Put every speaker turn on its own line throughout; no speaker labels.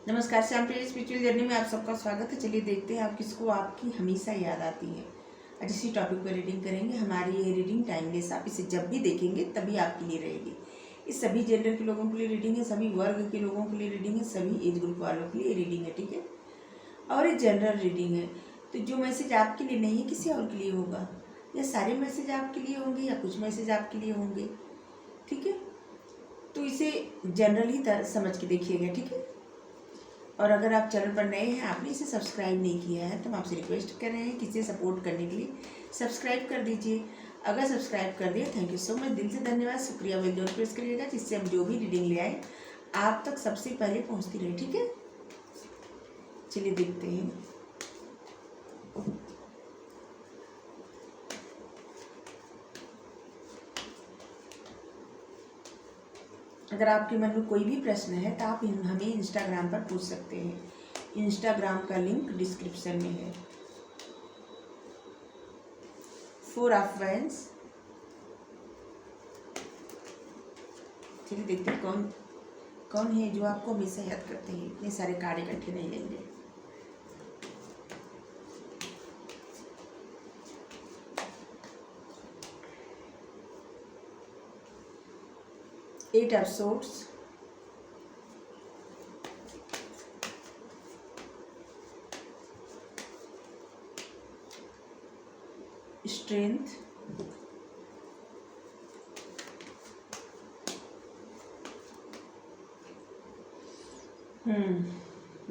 नमस्कार, श्याम प्रिय spiritual journey में आप सबका स्वागत है। चलिए देखते हैं आप किसको आपकी हमेशा याद आती है। आज इसी टॉपिक पर रीडिंग करेंगे। हमारी ये रीडिंग टाइमलेस, आप इसे जब भी देखेंगे तभी आपके लिए रहेगी। इस सभी जेंडर के लोगों के लिए रीडिंग है, सभी वर्ग के लोगों के लिए रीडिंग है, सभी एज ग्रुप वालों के लिए रीडिंग है, ठीक है। और ये जनरल रीडिंग है, तो जो मैसेज आपके लिए नहीं है किसी और के लिए होगा, या सारे मैसेज आपके लिए होंगे या कुछ मैसेज आपके लिए होंगे, ठीक है। तो इसे जनरल ही समझ के देखिएगा, ठीक है। और अगर आप चैनल पर नए हैं, आपने इसे सब्सक्राइब नहीं किया है, तो हम आपसे रिक्वेस्ट कर रहे हैं कि इसे सपोर्ट करने के लिए सब्सक्राइब कर दीजिए। अगर सब्सक्राइब कर दिया, थैंक यू सो मच, दिल से धन्यवाद, शुक्रिया। बेल जरूर प्रेस करिएगा, जिससे हम जो भी रीडिंग ले आए आप तक सबसे पहले पहुंचती रहे, ठीक है। चलिए देखते हैं। अगर आपके मन में कोई भी प्रश्न है तो आप हमें इंस्टाग्राम पर पूछ सकते हैं। इंस्टाग्राम का लिंक डिस्क्रिप्शन में है। 4 ऑफ वैंड्स। चलिए देखते हैं कौन कौन है जो आपको हमेशा याद करते हैं। इतने सारे कार्ड इकट्ठे नहीं लेंगे। Eight of swords, strength,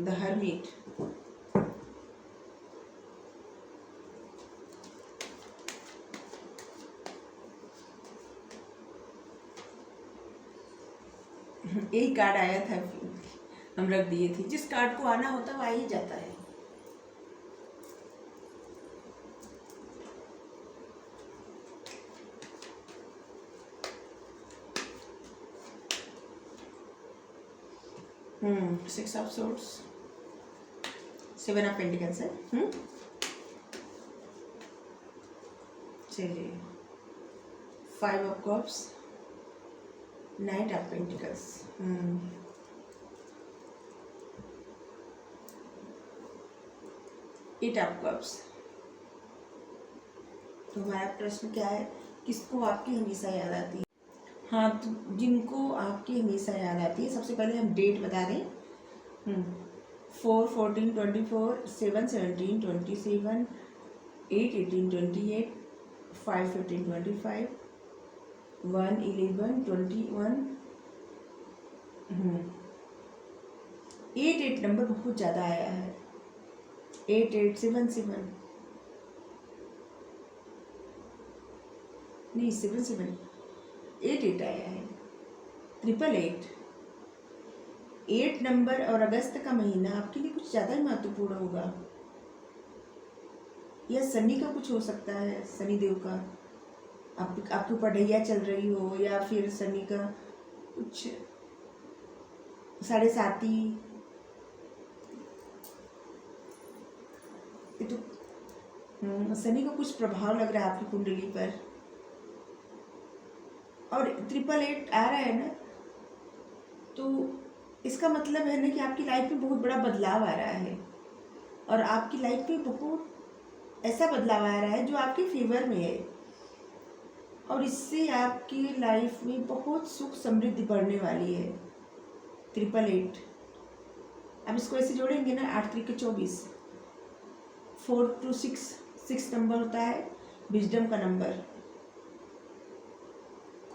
the hermit, यही कार्ड आया था, हम रख दिए थे। जिस कार्ड को आना होता है वो आ ही जाता है। Six of swords, 7 of pentacles है। चलिए 5 of cups, 9 of pentacles. 8 of cups. तो हमारा प्रश्न क्या है, किसको आपकी हमेशा याद आती है? हाँ, तो जिनको आपकी हमेशा याद आती है, सबसे पहले हम डेट बता दें। 4, 14, 24, 7, 17, 27, 8, 18, 28, 5, 15, 25, 1, 11, 21। 8 नंबर बहुत ज़्यादा आया है। 8, 8, 7, 7, नहीं 7, 7, 8 आया है। 888, 8 नंबर और अगस्त का महीना आपके लिए कुछ ज़्यादा ही महत्वपूर्ण होगा। या शनि का कुछ हो सकता है, शनि देव का आपके ऊपर ढैया चल रही हो, या फिर शनि का कुछ 7.5। तो शनि का कुछ प्रभाव लग रहा है आपकी कुंडली पर। और 888 आ रहा है ना, तो इसका मतलब है ना कि आपकी लाइफ में बहुत बड़ा बदलाव आ रहा है। और आपकी लाइफ में बहुत ऐसा बदलाव आ रहा है जो आपके फेवर में है, और इससे आपकी लाइफ में बहुत सुख समृद्धि बढ़ने वाली है। 888, अब इसको ऐसे जोड़ेंगे ना, 8 3 के 24, 4 to 6, 6 नंबर होता है विजडम का नंबर,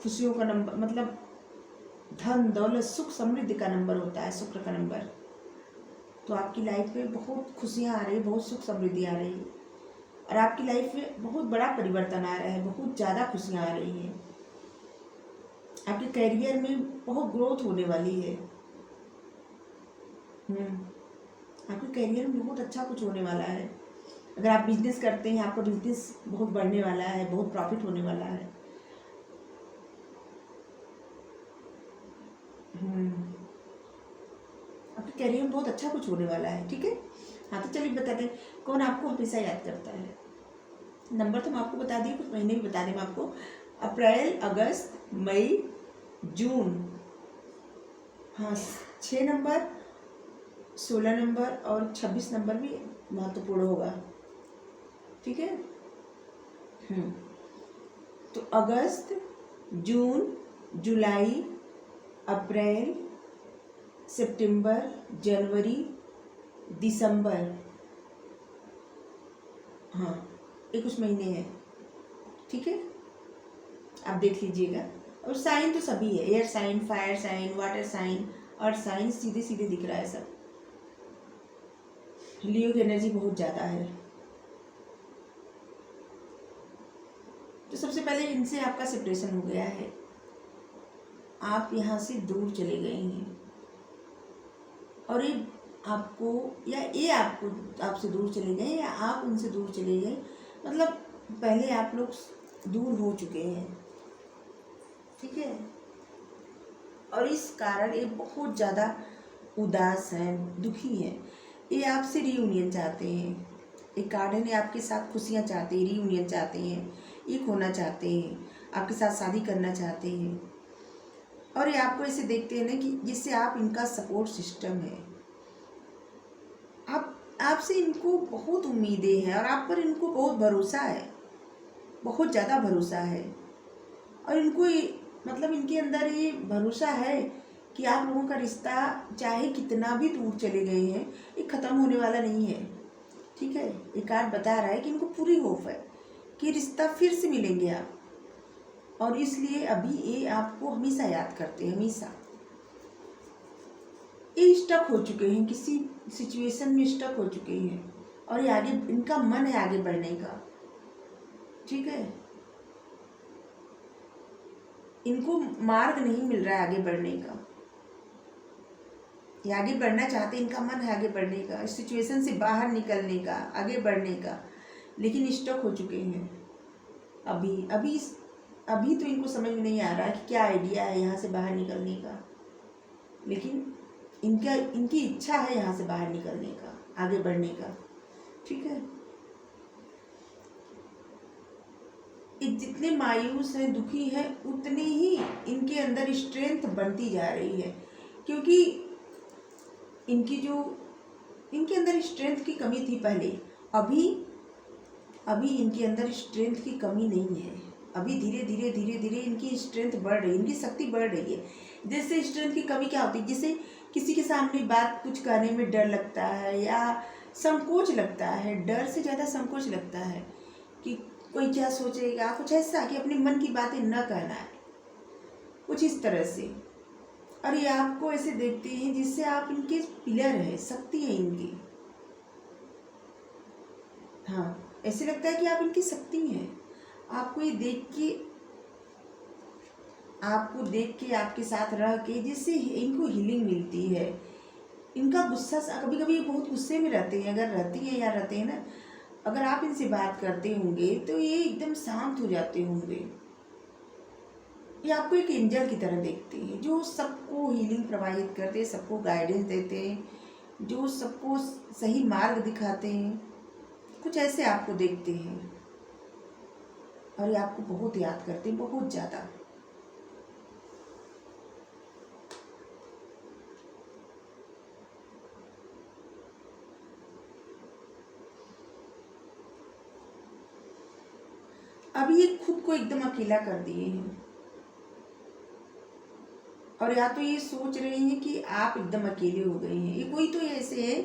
खुशियों का नंबर, मतलब धन दौलत सुख समृद्धि का नंबर होता है, शुक्र का नंबर। तो आपकी लाइफ में बहुत खुशियाँ आ रही है, बहुत सुख समृद्धि आ रही है, और आपकी लाइफ में बहुत बड़ा परिवर्तन आ रहा है, बहुत ज़्यादा खुशियाँ आ रही हैं। आपके करियर में बहुत ग्रोथ होने वाली है। आपके करियर में बहुत अच्छा कुछ होने वाला है। अगर आप बिजनेस करते हैं, आपका बिजनेस बहुत बढ़ने वाला है, बहुत प्रॉफिट होने वाला है। आपके करियर में बहुत अच्छा कुछ होने वाला है, ठीक है। हाँ, तो चलिए बता दें कौन आपको हमेशा याद करता है। नंबर तो मैं आपको बता दी, कुछ महीने भी बता दें मैं आपको। अप्रैल, अगस्त, मई, जून, हाँ 6 नंबर, 16 नंबर और 26 नंबर भी महत्वपूर्ण होगा। ठीक है। तो अगस्त, जून, जुलाई, अप्रैल, सितंबर, जनवरी, दिसंबर, हाँ ये कुछ महीने हैं। ठीक है, आप देख लीजिएगा। और साइन तो सभी है, air sign, fire sign, water sign, earth sign, सीधे सीधे दिख रहा है सब। लियो की एनर्जी बहुत ज़्यादा है। तो सबसे पहले इनसे आपका सेपरेशन हो गया है, आप यहाँ से दूर चले गए हैं, और ये आपको या ये आपको आपसे दूर चले गए या आप उनसे दूर चले गए, मतलब पहले आप लोग दूर हो चुके हैं। ठीक है। और इस कारण ये बहुत ज़्यादा उदास हैं, दुखी हैं। ये आपसे रीयूनियन चाहते हैं। एक कार्ड है, आपके साथ खुशियाँ चाहते हैं, रीयूनियन चाहते हैं, एक होना चाहते हैं, आपके साथ शादी करना चाहते हैं। और ये आपको ऐसे देखते हैं ना कि जिससे आप इनका सपोर्ट सिस्टम है। आपसे इनको बहुत उम्मीदें हैं और आप पर इनको बहुत भरोसा है, बहुत ज़्यादा भरोसा है। और इनको मतलब इनके अंदर ये भरोसा है कि आप लोगों का रिश्ता चाहे कितना भी दूर चले गए हैं, ये ख़त्म होने वाला नहीं है। ठीक है। ये कार्ड बता रहा है कि इनको पूरी होप है कि रिश्ता फिर से मिलेंगे आप, और इसलिए अभी ये आपको हमेशा याद करते हैं, हमेशा। ये स्टक हो चुके हैं, किसी सिचुएशन में स्टक हो चुके हैं, और ये आगे, इनका मन है आगे बढ़ने का। ठीक है। इनको मार्ग नहीं मिल रहा है आगे बढ़ने का। ये आगे बढ़ना चाहते हैं, इनका मन है आगे बढ़ने का, इस सिचुएशन से बाहर निकलने का, आगे बढ़ने का, लेकिन स्टक हो चुके हैं। अभी तो इनको समझ में नहीं आ रहा कि क्या आइडिया है यहाँ से बाहर निकलने का, लेकिन इनकी इच्छा है यहाँ से बाहर निकलने का, आगे बढ़ने का। ठीक है। जितने मायूस हैं, दुखी हैं, उतनी ही इनके अंदर स्ट्रेंथ बढ़ती जा रही है, क्योंकि इनके अंदर स्ट्रेंथ की कमी थी पहले। अभी इनके अंदर स्ट्रेंथ की कमी नहीं है। अभी धीरे धीरे इनकी स्ट्रेंथ बढ़ रही है, इनकी शक्ति बढ़ रही है। जैसे स्ट्रेंथ की कमी क्या होती है, जैसे किसी के सामने बात कुछ कहने में डर लगता है या संकोच लगता है, डर से ज़्यादा संकोच लगता है कि कोई क्या सोचेगा, कुछ ऐसा कि अपने मन की बातें न कहना है, कुछ इस तरह से। और ये आपको ऐसे देखते हैं जिससे आप इनके पिलर है, शक्ति है इनकी। हाँ, ऐसे लगता है कि आप इनकी शक्ति हैं। आपको देख के आपके साथ रह के जिससे इनको हीलिंग मिलती है। इनका गुस्सा, कभी कभी बहुत गुस्से में रहते हैं, अगर रहती हैं या रहते हैं ना, अगर आप इनसे बात करते होंगे तो ये एकदम शांत हो जाते होंगे। ये आपको एक एंजल की तरह देखते हैं, जो सबको हीलिंग प्रोवाइड करते हैं, सबको गाइडेंस देते हैं, जो सबको सही मार्ग दिखाते हैं। कुछ ऐसे आपको देखते हैं, और ये आपको बहुत याद करते हैं, बहुत ज़्यादा। अभी ये खुद को एकदम अकेला कर दिए हैं, और या तो ये सोच रहे हैं कि आप एकदम अकेले हो गए हैं। ये कोई तो ऐसे है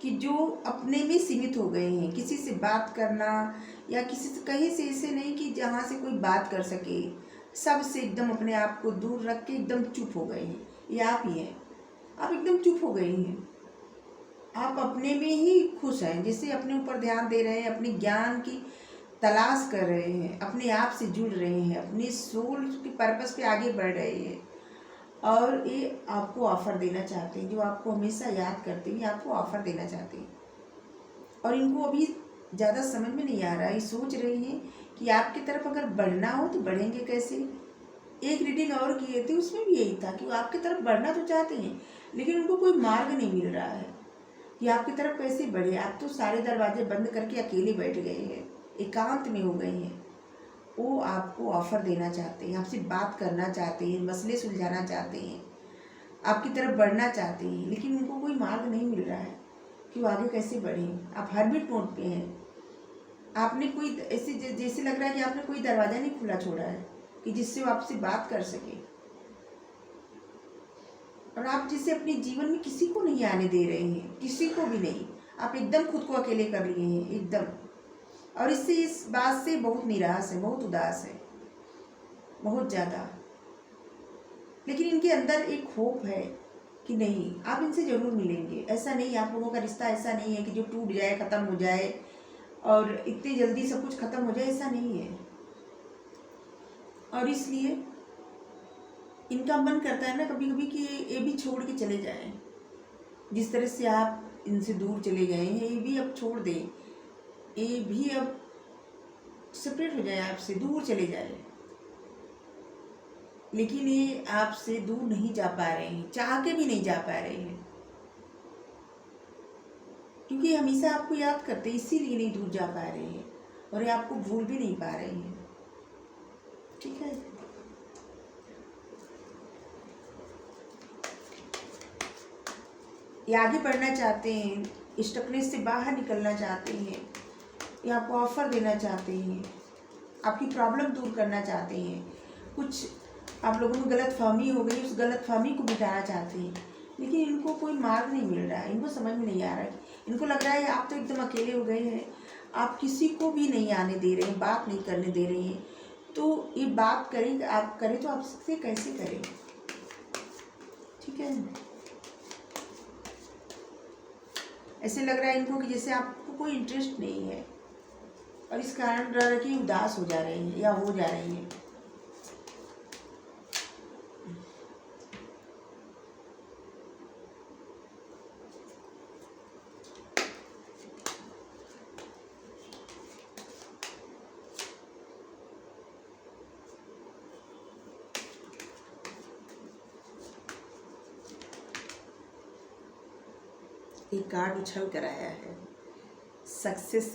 कि जो अपने में सीमित हो गए हैं, किसी से बात करना या किसी से कहीं से ऐसे नहीं कि जहाँ से कोई बात कर सके, सबसे एकदम अपने आप को दूर रख के एकदम चुप हो गए हैं। ये आप ही हैं, आप एकदम चुप हो गए हैं। आप अपने में ही खुश हैं, जैसे अपने ऊपर ध्यान दे रहे हैं, अपने ज्ञान की तलाश कर रहे हैं, अपने आप से जुड़ रहे हैं, अपने सोल के पर्पस पे आगे बढ़ रहे हैं। और ये आपको ऑफ़र देना चाहते हैं, जो आपको हमेशा याद करते हैं, आपको ऑफ़र देना चाहते हैं। और इनको अभी ज़्यादा समझ में नहीं आ रहा है। ये सोच रहे हैं कि आपकी तरफ अगर बढ़ना हो तो बढ़ेंगे कैसे। एक रीडिंग और किए थे, उसमें भी यही था कि वो आपकी तरफ बढ़ना तो चाहते हैं, लेकिन उनको कोई मार्ग नहीं मिल रहा है कि आपकी तरफ कैसे बढ़े। आप तो सारे दरवाजे बंद करके अकेले बैठ गए हैं, एकांत में हो गए हैं। वो आपको ऑफ़र देना चाहते हैं, आपसे बात करना चाहते हैं, मसले सुलझाना चाहते हैं, आपकी तरफ बढ़ना चाहते हैं, लेकिन उनको कोई मार्ग नहीं मिल रहा है कि वो आगे कैसे बढ़ें। आप हर्मिट मोड पे हैं। आपने कोई ऐसे जैसे लग रहा है कि आपने कोई दरवाज़ा नहीं खुला छोड़ा है कि जिससे वो आपसे बात कर सके, और आप जिससे अपने जीवन में किसी को नहीं आने दे रहे हैं, किसी को भी नहीं। आप एकदम खुद को अकेले कर लिए हैं एकदम, और इससे इस बात से बहुत निराश है, बहुत उदास है, बहुत ज़्यादा। लेकिन इनके अंदर एक होप है कि नहीं, आप इनसे ज़रूर मिलेंगे। ऐसा नहीं, आप लोगों का रिश्ता ऐसा नहीं है कि जो टूट जाए, ख़त्म हो जाए और इतनी जल्दी सब कुछ ख़त्म हो जाए, ऐसा नहीं है। और इसलिए इनका मन करता है ना कभी कभी कि ये भी छोड़ के चले जाएं। जिस तरह से आप इनसे दूर चले गए हैं, ये भी अब छोड़ दें, ये भी अब सेपरेट हो जाए, आपसे दूर चले जाए। लेकिन ये आपसे दूर नहीं जा पा रहे हैं, चाह के भी नहीं जा पा रहे हैं, क्योंकि हमेशा आपको याद करते हैं, इसीलिए नहीं दूर जा पा रहे हैं, और ये आपको भूल भी नहीं पा रहे हैं। ठीक है, ये आगे बढ़ना चाहते हैं, स्टकनेस से बाहर निकलना चाहते हैं, ये आपको ऑफर देना चाहते हैं, आपकी प्रॉब्लम दूर करना चाहते हैं। कुछ आप लोगों में गलत फहमी हो गई, उस गलत फहमी को मिटाना चाहते हैं, लेकिन इनको कोई मार्ग नहीं मिल रहा है। इनको समझ में नहीं आ रहा है, इनको लग रहा है आप तो एकदम अकेले हो गए हैं, आप किसी को भी नहीं आने दे रहे हैं, बात नहीं करने दे रहे हैं। तो ये बात करें, आप करें तो आपसे कैसे करें? ठीक है, ऐसे लग रहा है इनको कि जैसे आपको कोई इंटरेस्ट नहीं है, और इस कारण रह कि उदास हो जा रहे हैं या हो जा रही हैं। एक कार्ड उछल कर आया है, सक्सेस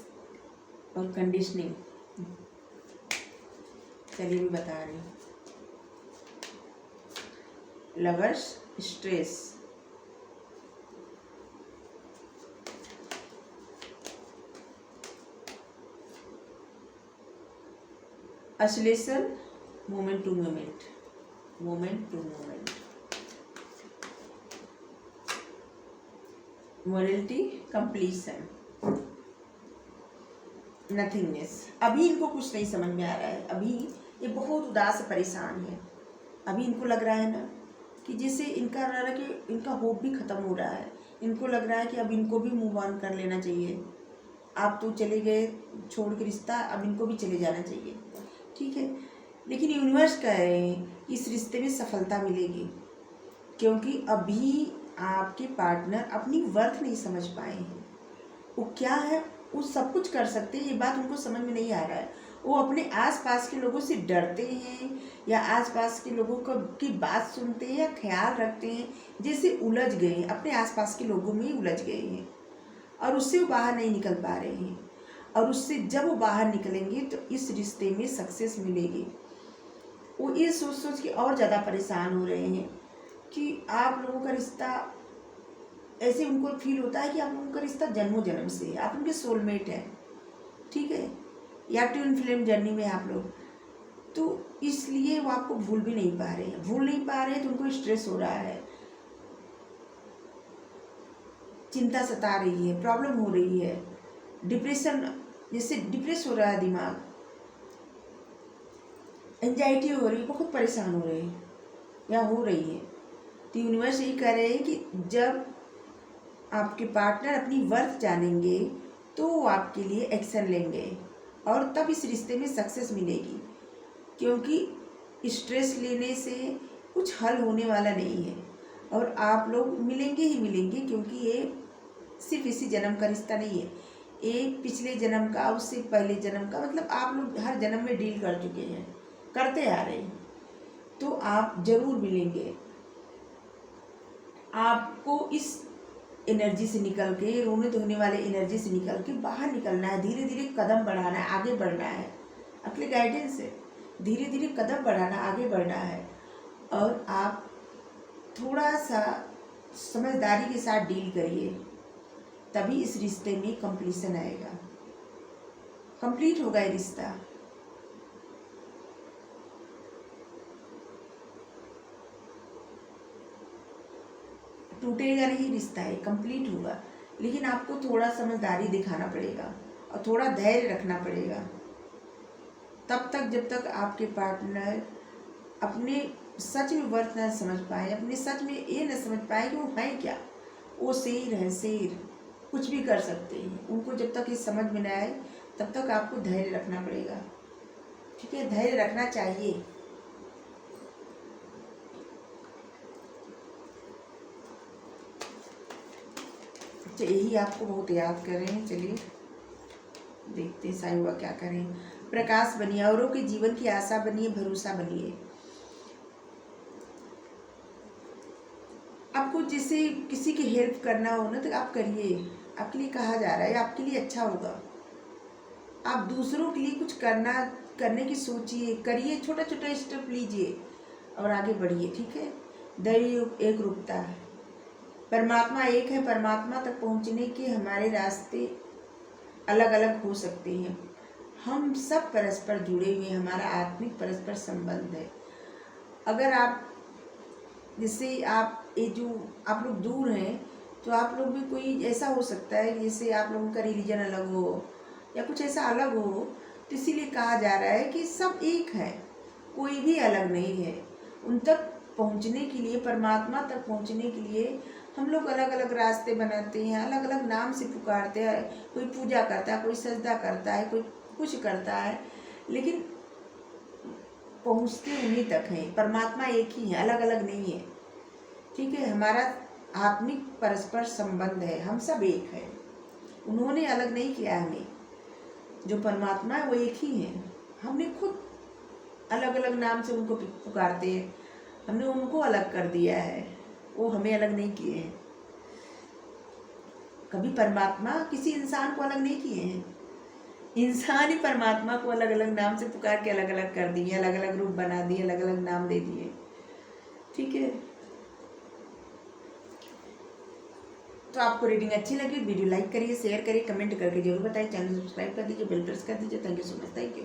और कंडीशनिंग। चलिए मैं बता रही हूँ। Lovers, stress, oscillation, moment to moment, moment to moment, morality, completion, nothingness. अभी इनको कुछ नहीं समझ में आ रहा है, अभी ये बहुत उदास परेशान है। अभी इनको लग रहा है ना कि जैसे इनका रहा है कि इनका होप भी ख़त्म हो रहा है। इनको लग रहा है कि अब इनको भी मूव ऑन कर लेना चाहिए। आप तो चले गए छोड़ के रिश्ता, अब इनको भी चले जाना चाहिए। ठीक है, लेकिन यूनिवर्स कह रहे हैं इस रिश्ते में सफलता मिलेगी, क्योंकि अभी आपके पार्टनर अपनी वर्थ नहीं समझ पाए हैं। वो क्या है, वो सब कुछ कर सकते हैं, ये बात उनको समझ में नहीं आ रहा है। वो अपने आसपास के लोगों से डरते हैं, या आसपास के लोगों की बात सुनते हैं, या ख्याल रखते हैं, जैसे उलझ गए हैं, अपने आसपास के लोगों में ही उलझ गए हैं, और उससे वो बाहर नहीं निकल पा रहे हैं। और उससे जब वो बाहर निकलेंगे तो इस रिश्ते में सक्सेस मिलेगी। वो ये सोच सोच के और ज़्यादा परेशान हो रहे हैं कि आप लोगों का रिश्ता, ऐसे उनको फील होता है कि आप लोगों का रिश्ता जन्मों जन्म से है, आप उनके सोलमेट हैं। ठीक है, या ट्विन फ्लेम जर्नी में आप लोग, तो इसलिए वो आपको भूल भी नहीं पा रहे हैं। भूल नहीं पा रहे हैं तो उनको स्ट्रेस हो रहा है, चिंता सता रही है, प्रॉब्लम हो रही है, डिप्रेशन, जैसे डिप्रेस हो रहा है दिमाग, एंजाइटी हो रही है, बहुत परेशान हो रहे हैं या हो रही है। तो यूनिवर्स यही कह रहे हैं कि जब आपके पार्टनर अपनी वर्थ जानेंगे तो वो आपके लिए एक्शन लेंगे, और तब इस रिश्ते में सक्सेस मिलेगी। क्योंकि स्ट्रेस लेने से कुछ हल होने वाला नहीं है, और आप लोग मिलेंगे ही मिलेंगे, क्योंकि ये सिर्फ इसी जन्म का रिश्ता नहीं है, एक पिछले जन्म का, उससे पहले जन्म का, मतलब आप लोग हर जन्म में डील कर चुके हैं, करते आ रहे हैं। तो आप जरूर मिलेंगे। आपको इस एनर्जी से निकल के, रोने धोने वाले एनर्जी से निकल के बाहर निकलना है, धीरे धीरे कदम बढ़ाना है, आगे बढ़ना है। अपने गाइडेंस से धीरे धीरे कदम बढ़ाना, आगे बढ़ना है, और आप थोड़ा सा समझदारी के साथ डील करिए, तभी इस रिश्ते में कंप्लीशन आएगा, कंप्लीट होगा ये रिश्ता। टूटेगा नहीं रिश्ता, है कंप्लीट होगा, लेकिन आपको थोड़ा समझदारी दिखाना पड़ेगा और थोड़ा धैर्य रखना पड़ेगा। तब तक जब तक आपके पार्टनर अपने सच में वर्थ न समझ पाए, अपने सच में ये न समझ पाए कि वो है क्या, वो शेर है, शेर कुछ भी कर सकते हैं। उनको जब तक ये समझ में न आए तब तक आपको धैर्य रखना पड़ेगा, ठीक है, धैर्य रखना चाहिए। अच्छा, यही आपको बहुत याद कर रहे हैं। चलिए देखते हैं साईं बाबा क्या करें। प्रकाश बनिए, औरों के जीवन की आशा बनिए, भरोसा बनिए। आपको जैसे किसी की हेल्प करना हो ना तो आप करिए, आपके लिए कहा जा रहा है, आपके लिए अच्छा होगा। आप दूसरों के लिए कुछ करने की सोचिए, करिए, छोटा छोटा स्टेप लीजिए और आगे बढ़िए, ठीक है। दैव एक रूपता है, परमात्मा एक है। परमात्मा तक पहुंचने के हमारे रास्ते अलग अलग हो सकते हैं, हम सब परस्पर जुड़े हुए, हमारा आत्मिक परस्पर संबंध है। अगर आप जैसे आप ये जो आप लोग दूर हैं तो आप लोग भी कोई ऐसा हो सकता है जैसे आप लोगों का रिलीजन अलग हो या कुछ ऐसा अलग हो, तो इसीलिए कहा जा रहा है कि सब एक है, कोई भी अलग नहीं है। उन तक पहुंचने के लिए, परमात्मा तक पहुंचने के लिए हम लोग अलग अलग रास्ते बनाते हैं, अलग अलग नाम से पुकारते हैं। कोई पूजा करता है, कोई सजदा करता है, कोई कुछ करता है, लेकिन पहुँचते उन्हीं तक हैं। परमात्मा एक ही है, अलग अलग नहीं है, ठीक है। हमारा आत्मिक परस्पर संबंध है, हम सब एक है। उन्होंने अलग नहीं किया हमें, जो परमात्मा है वो एक ही है। हमने खुद अलग अलग नाम से उनको पुकारते हैं, हमने उनको अलग कर दिया है, वो हमें अलग नहीं किए हैं। कभी परमात्मा किसी इंसान को अलग नहीं किए हैं, इंसान ही परमात्मा को अलग अलग नाम से पुकार के अलग अलग कर दिए, अलग अलग रूप बना दिए, अलग अलग नाम दे दिए, ठीक है। तो आपको रीडिंग अच्छी लगी, वीडियो लाइक करिए, शेयर करिए, कमेंट करके जरूर बताइए, चैनल सब्सक्राइब कर दीजिए, बेल प्रेस कर दीजिए। Thank you so much, thank you.